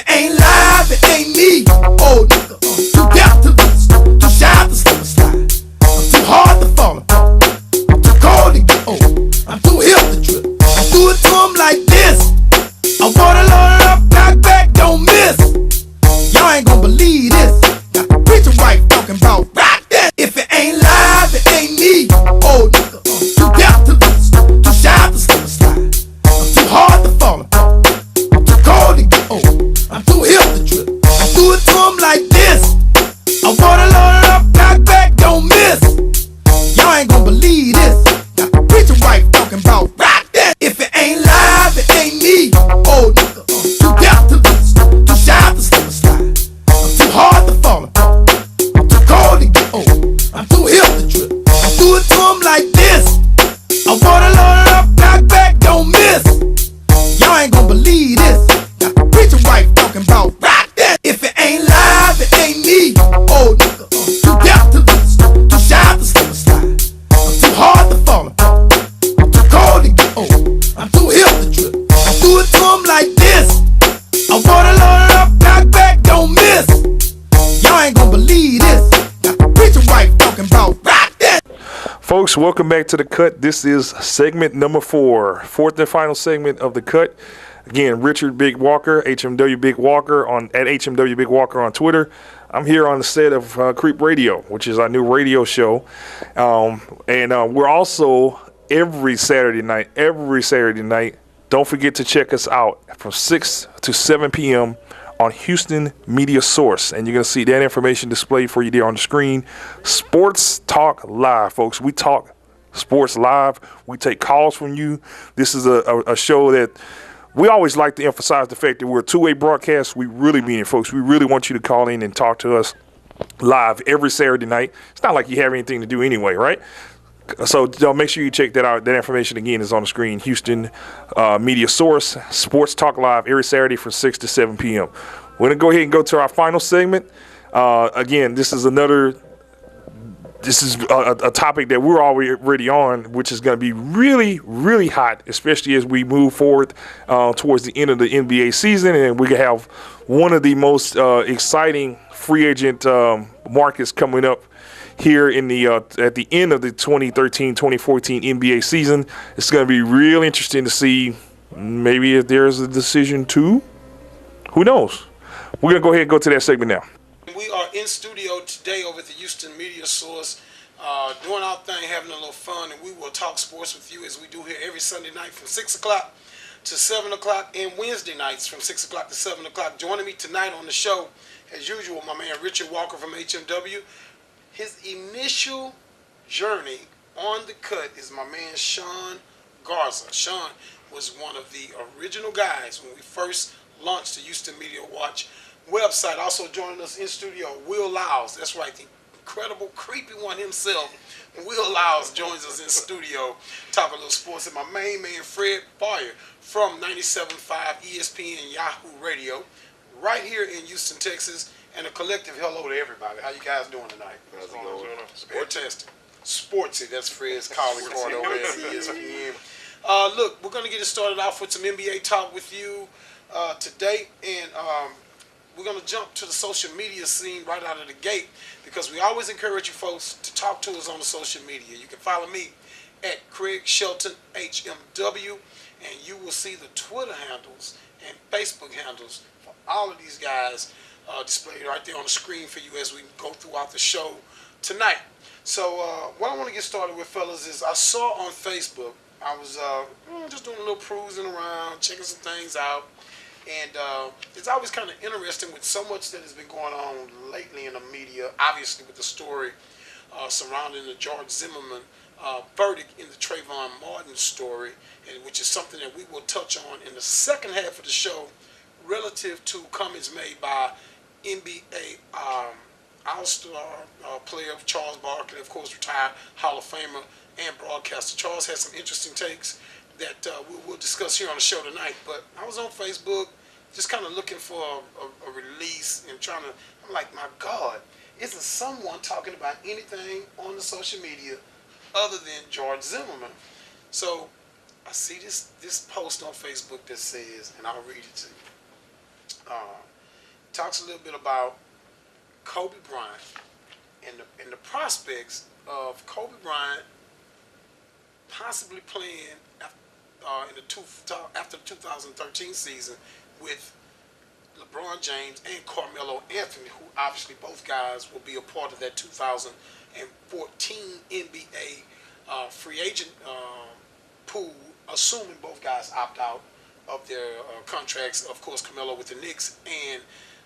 ain't live, it ain't me. Oh, nigga, too deaf to listen, too shy to slip and slide. I'm too hard to fall apart. I'm too cold to get old. I'm too hip to trip. I do it to 'em like this. I wanna load it up, back, don't miss. Y'all ain't gon' believe this. Got the preacher wife talking about rock that. If it ain't live, it ain't me. Oh, nigga, too deaf to listen, too shy to slip and slide. I'm too hard to fall apart. I'm too cold to get old. I'm too hip to trip. I do it to 'em like this. I wanna load it up, back, don't miss. Y'all ain't gon' believe this. Got the preacher wife talking about rock that. If it ain't live, it ain't me. Oh, nigga, too deaf to listen, too shy to slip and slide. I'm too hard to fall apart. I'm too cold to get old. I'm too hip to trip. I do it to 'em like this. I wanna load it up, back, don't miss. Y'all ain't gon' believe this. Got the preacher wife talking about rock that. If it ain't live, it ain't me. Oh, nigga, too deaf to listen, too shy to slip and slide. I'm too hard to fall apart. I'm too cold to get old. I'm too hip to trip. I do it to 'em like this. I wanna load it up, back, don't miss. Y'all ain't gon' believe this. Got the preacher wife talking about rock that. Folks, welcome back to The Cut. This is segment number 4, fourth and final segment of The Cut. Again, Richard Big Walker, HMW Big Walker at HMW Big Walker on Twitter. I'm here on the set of Creep Radio, which is our new radio show. And we're also every Saturday night, don't forget to check us out from 6 to 7 p.m. on Houston Media Source. And you're going to see that information displayed for you there on the screen. Sports Talk Live, folks. We talk sports live. We take calls from you. This is a show that we always like to emphasize the fact that we're a two-way broadcast. We really mean it, folks. We really want you to call in and talk to us live every Saturday night. It's not like you have anything to do anyway, right? So make sure you check that out. That information, again, is on the screen. Houston Media Source, Sports Talk Live, every Saturday from 6 to 7 p.m. We're going to go ahead and go to our final segment. Again, this is a topic that we're already on, which is going to be really, really hot, especially as we move forward towards the end of the NBA season. And we have one of the most exciting free agent markets coming up here in the at the end of the 2013-2014 NBA season. It's going to be real interesting to see maybe if there's a decision to. Who knows? We're going to go ahead and go to that segment now. We are in studio today over at the Houston Media Source, doing our thing, having a little fun, and we will talk sports with you as we do here every Sunday night from 6 o'clock to 7 o'clock and Wednesday nights from 6 o'clock to 7 o'clock. Joining me tonight on the show, as usual, my man Richard Walker from HMW. His initial journey on the cut is my man Sean Garza. Sean was one of the original guys when we first launched the Houston Media Watch website. Also joining us in studio, Will Lyles. That's right, the incredible, creepy one himself. Will Lyles joins us in studio, talking a little sports. And my main man, Fred Boyer, from 97.5 ESPN Yahoo Radio, right here in Houston, Texas. And a collective hello to everybody. How you guys doing tonight? How's it going? Fantastic. Sportsy, that's Fred's calling card over at ESPN. Look, we're going to get it started off with some NBA talk with you today. And we're going to jump to the social media scene right out of the gate, because we always encourage you folks to talk to us on the social media. You can follow me at Craig Shelton HMW, and you will see the Twitter handles and Facebook handles for all of these guys displayed right there on the screen for you as we go throughout the show tonight. So what I want to get started with, fellas, is I saw on Facebook, I was just doing a little cruising around, checking some things out, and it's always kind of interesting with so much that has been going on lately in the media, obviously with the story surrounding the George Zimmerman verdict in the Trayvon Martin story, and which is something that we will touch on in the second half of the show relative to comments made by NBA All-Star player Charles Barkley, of course, retired Hall of Famer and broadcaster. Charles had some interesting takes that we'll discuss here on the show tonight. But I was on Facebook just kind of looking for a release and I'm like, my God, isn't someone talking about anything on the social media other than George Zimmerman? So I see this post on Facebook that says, and I'll read it to you. talks a little bit about Kobe Bryant and the prospects of Kobe Bryant possibly playing after the 2013 season with LeBron James and Carmelo Anthony, who obviously both guys will be a part of that 2014 NBA free agent pool, assuming both guys opt out of their contracts. Of course, Carmelo with the Knicks and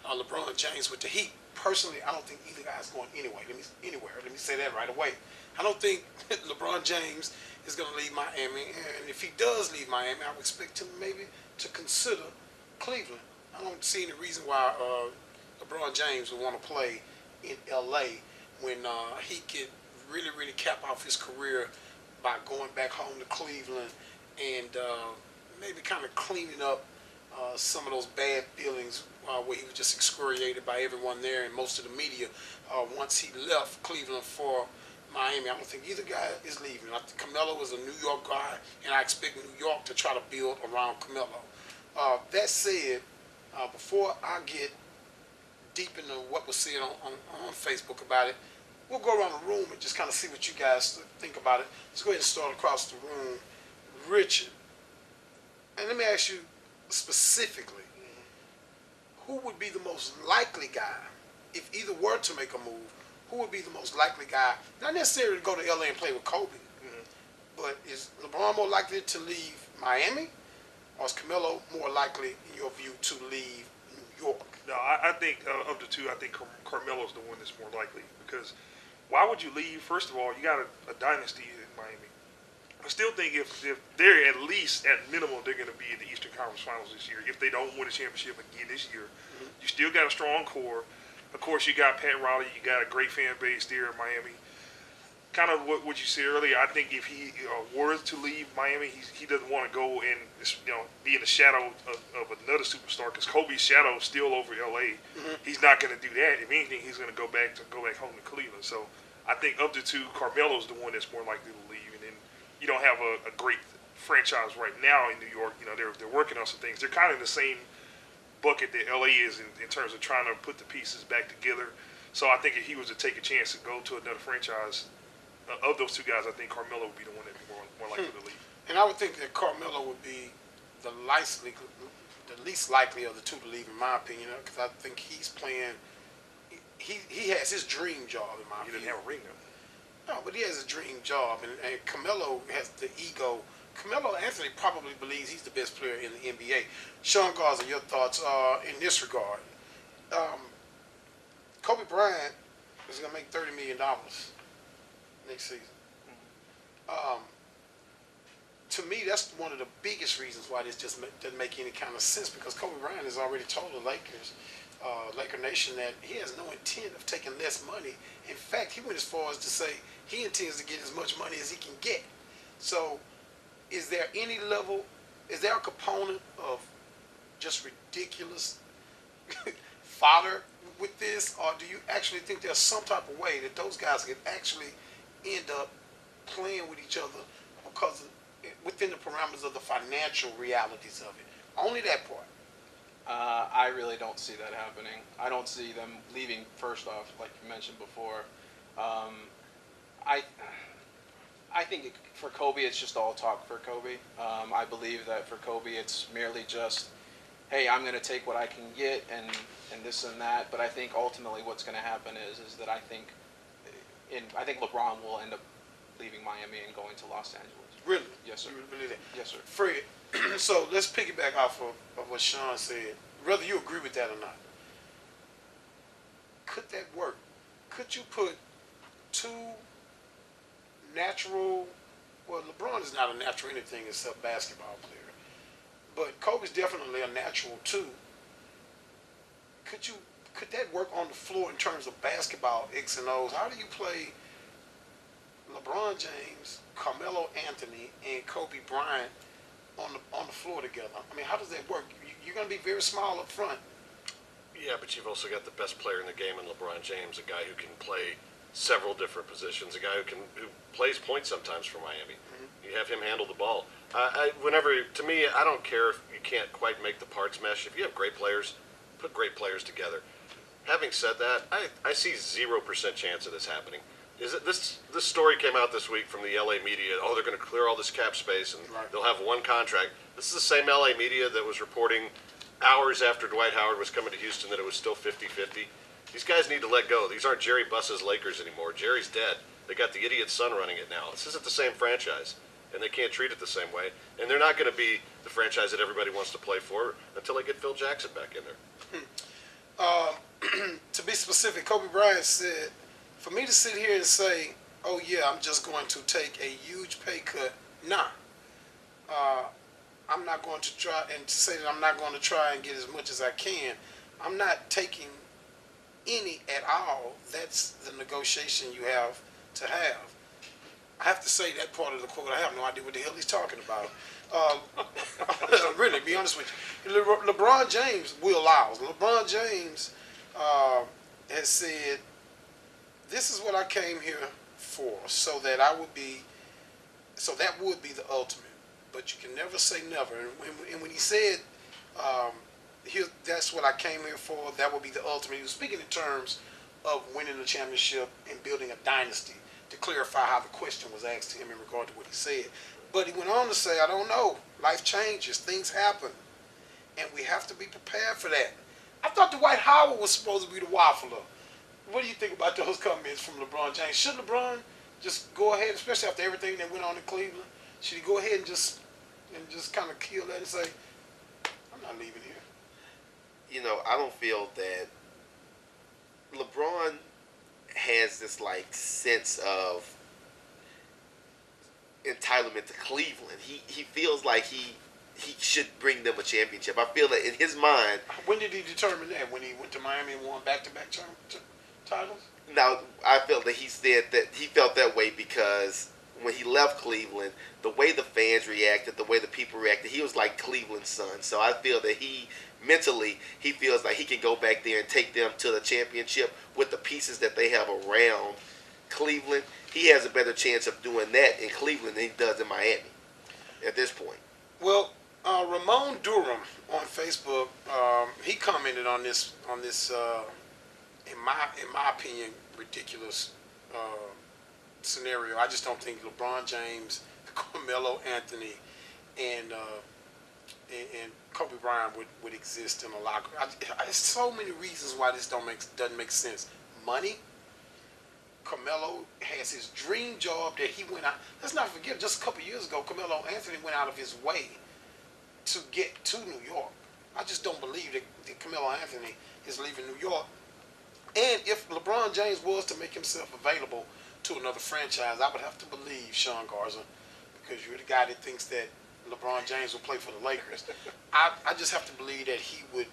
LeBron James with the Heat. Personally, I don't think either guy's going anywhere. Let me say that right away. I don't think LeBron James is going to leave Miami, and if he does leave Miami, I would expect him maybe to consider Cleveland. I don't see any reason why LeBron James would want to play in LA when he could really cap off his career by going back home to Cleveland and maybe kind of cleaning up some of those bad feelings where he was just excoriated by everyone there and most of the media once he left Cleveland for Miami. I don't think either guy is leaving. I think Carmelo is a New York guy, and I expect New York to try to build around Carmelo. That said, before I get deep into what was said on Facebook about it, we'll go around the room and just kind of see what you guys think about it. Let's go ahead and start across the room. Richard, and let me ask you specifically, who would be the most likely guy, if either were to make a move, who would be the most likely guy, not necessarily to go to LA and play with Kobe, but is LeBron more likely to leave Miami, or is Carmelo more likely, in your view, to leave New York? No, I think of the two, I think Carmelo's the one that's more likely, because why would you leave? First of all, you got a dynasty in Miami. I still think if they're at least, at minimum, they're going to be in the Eastern Conference Finals this year. If they don't win a championship again this year, you still got a strong core. Of course, you got Pat Riley. You got a great fan base there in Miami. Kind of what you said earlier. I think if he were to leave Miami, he doesn't want to go and be in the shadow of another superstar, because Kobe's shadow is still over LA. He's not going to do that. If anything, he's going to go back home to Cleveland. So I think of the two, Carmelo's the one that's more likely to leave. And then you don't have a great franchise right now in New York. They're working on some things. They're kind of in the same bucket that LA is in terms of trying to put the pieces back together. So I think if he was to take a chance to go to another franchise, of those two guys, I think Carmelo would be the one that'd be more likely to leave. And I would think that Carmelo would be the least likely of the two to leave, in my opinion, because I think he's playing. He has his dream job, in my opinion. He doesn't have a ring though. No, but he has a dream job, and Carmelo has the ego. Carmelo Anthony probably believes he's the best player in the NBA. Sean Garza, your thoughts in this regard? Kobe Bryant is going to make $30 million next season. To me, that's one of the biggest reasons why this just doesn't make any kind of sense, because Kobe Bryant has already told the Lakers, Laker Nation, that he has no intent of taking less money. In fact, he went as far as to say he intends to get as much money as he can get. So is there a component of just ridiculous fodder with this, or do you actually think there's some type of way that those guys could actually end up playing with each other because within the parameters of the financial realities of it? Only that part. I really don't see that happening. I don't see them leaving, first off, like you mentioned before. I think for Kobe, it's just all talk for Kobe. I believe that for Kobe, it's merely just, hey, I'm going to take what I can get and this and that. But I think ultimately what's going to happen is that I think LeBron will end up leaving Miami and going to Los Angeles. Really? Yes, sir. You believe that? Yes, sir. Fred, so let's piggyback off of what Sean said, whether you agree with that or not. Could that work? Could you put two natural, well, LeBron is not a natural anything except basketball player, but Kobe's definitely a natural too. Could that work on the floor in terms of basketball X and O's? How do you play LeBron James, Carmelo Anthony, and Kobe Bryant on the floor together? I mean, how does that work? You're going to be very small up front. Yeah, but you've also got the best player in the game in LeBron James, a guy who can play several different positions, a guy who plays point sometimes for Miami. You have him handle the ball. To me, I don't care if you can't quite make the parts mesh. If you have great players, put great players together. Having said that, I see 0% chance of this happening. Is it this story came out this week from the LA media? Oh, they're going to clear all this cap space and they'll have one contract. This is the same LA media that was reporting hours after Dwight Howard was coming to Houston that it was still 50-50. These guys need to let go. These aren't Jerry Buss's Lakers anymore. Jerry's dead. They got the idiot son running it now. This isn't the same franchise, and they can't treat it the same way. And they're not going to be the franchise that everybody wants to play for until they get Phil Jackson back in there. To be specific, Kobe Bryant said, for me to sit here and say, oh yeah, I'm just going to take a huge pay cut, nah. I'm not going to try, and to say that I'm not going to try and get as much as I can, I'm not taking any at all. That's the negotiation you have to have. I have to say that part of the quote, I have no idea what the hell he's talking about. Really, be honest with you. LeBron James will allow. LeBron James has said, this is what I came here for, so that would be the ultimate. But you can never say never. And when he said, that's what I came here for, that would be the ultimate, he was speaking in terms of winning the championship and building a dynasty, to clarify how the question was asked to him in regard to what he said. But he went on to say, I don't know, life changes, things happen, and we have to be prepared for that. I thought Dwight Howard was supposed to be the waffler. What do you think about those comments from LeBron James? Should LeBron just go ahead, especially after everything that went on in Cleveland, should he go ahead and just kind of kill that and say, I'm not leaving here? You know, I don't feel that LeBron has this like sense of entitlement to Cleveland. He feels like he should bring them a championship. I feel that in his mind. When did he determine that? When he went to Miami and won back-to-back titles? Now, I felt that he said that he felt that way because when he left Cleveland, the way the fans reacted, the way the people reacted, he was like Cleveland's son. So I feel that he feels like he can go back there and take them to the championship with the pieces that they have around Cleveland. He has a better chance of doing that in Cleveland than he does in Miami at this point. Well, Ramon Durham on Facebook, he commented on this in my opinion, ridiculous scenario. I just don't think LeBron James, Carmelo Anthony, and Kobe Bryant would exist in a locker room. There's so many reasons why this doesn't make sense. Money. Carmelo has his dream job that he went out. Let's not forget, just a couple years ago, Carmelo Anthony went out of his way to get to New York. I just don't believe that Carmelo Anthony is leaving New York. And if LeBron James was to make himself available to another franchise, I would have to believe Sean Garza, because you're the guy that thinks that LeBron James will play for the Lakers. I just have to believe that he would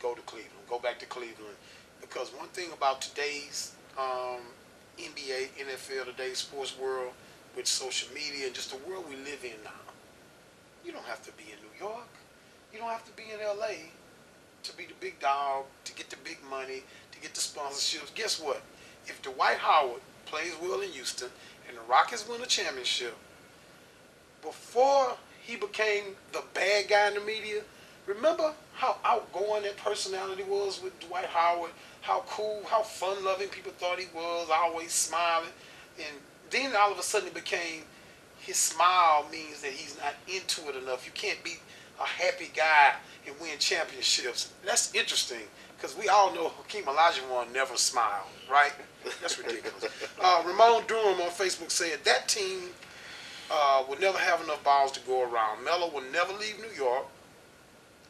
go to Cleveland, go back to Cleveland, because one thing about today's NBA, NFL, today's sports world, with social media and just the world we live in now, you don't have to be in New York. You don't have to be in LA to be the big dog, to get the big money, to get the sponsorships. Guess what? If Dwight Howard plays well in Houston and the Rockets win a championship, before he became the bad guy in the media, remember how outgoing that personality was with Dwight Howard, how cool, how fun-loving people thought he was, always smiling. And then all of a sudden it became, his smile means that he's not into it enough. You can't be a happy guy and win championships. That's interesting, because we all know Hakeem Olajuwon never smiled, right? That's ridiculous. Ramon Durham on Facebook said that team will never have enough balls to go around. Melo will never leave New York.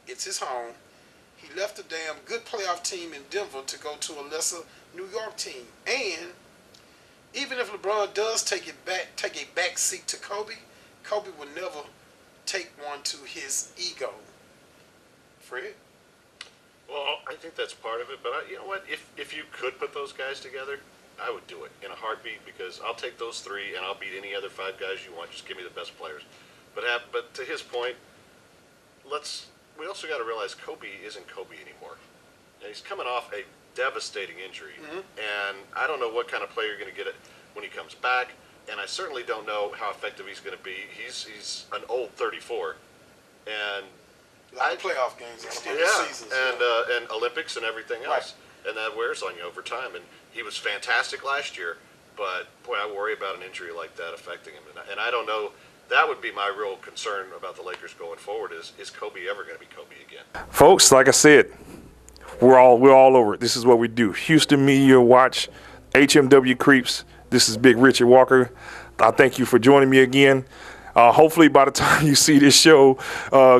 It's his home. He left a damn good playoff team in Denver to go to a lesser New York team. And even if LeBron does take a back seat to Kobe, Kobe will never take one to his ego. Fred? Well, I think that's part of it, but you know what? If you could put those guys together, I would do it in a heartbeat, because I'll take those three and I'll beat any other five guys you want. Just give me the best players. But to his point, we also got to realize Kobe isn't Kobe anymore. And he's coming off a devastating injury, and I don't know what kind of player you're going to get it when he comes back, and I certainly don't know how effective he's going to be. He's an old 34, and Like playoff games and Yeah, seasons. and Olympics and everything else, and that wears on you over time. And he was fantastic last year, but boy, I worry about an injury like that affecting him. And I don't know. That would be my real concern about the Lakers going forward. Is Kobe ever going to be Kobe again? Folks, like I said, we're all over it. This is what we do. Houston Media Watch, HMW Creeps. This is Big Richard Walker. I thank you for joining me again. Hopefully by the time you see this show,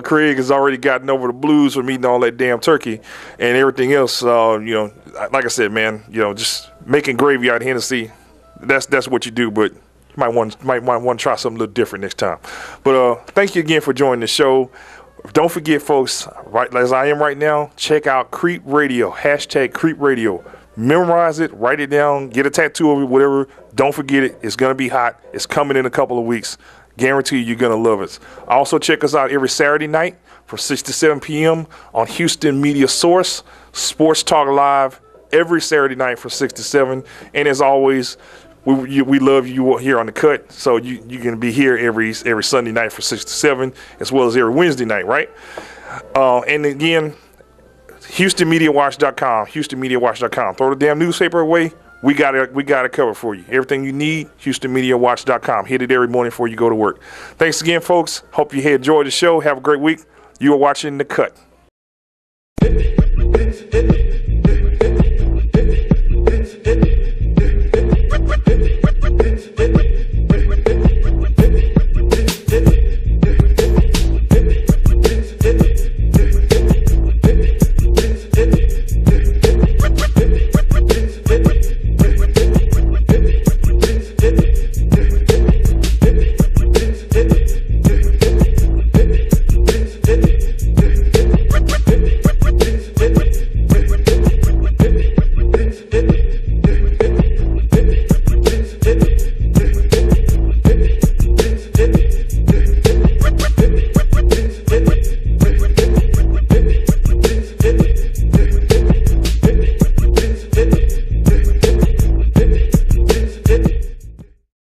Craig has already gotten over the blues from eating all that damn turkey and everything else. Like I said, man, just making gravy out of Hennessy. That's what you do, but you might want to try something a little different next time. But thank you again for joining the show. Don't forget, folks, right as I am right now, check out Creep Radio, #Creep Radio. Memorize it, write it down, get a tattoo of it, whatever. Don't forget it. It's going to be hot. It's coming in a couple of weeks. Guarantee you're going to love it. Also, check us out every Saturday night from 6 to 7 p.m. on Houston Media Source, Sports Talk Live, every Saturday night from 6 to 7. And as always, we love you here on The Cut, so you're going to be here every Sunday night from 6 to 7, as well as every Wednesday night, right? And again, HoustonMediaWatch.com, HoustonMediaWatch.com. Throw the damn newspaper away. We got it covered for you. Everything you need, HoustonMediaWatch.com. Hit it every morning before you go to work. Thanks again, folks. Hope you enjoyed the show. Have a great week. You are watching The Cut.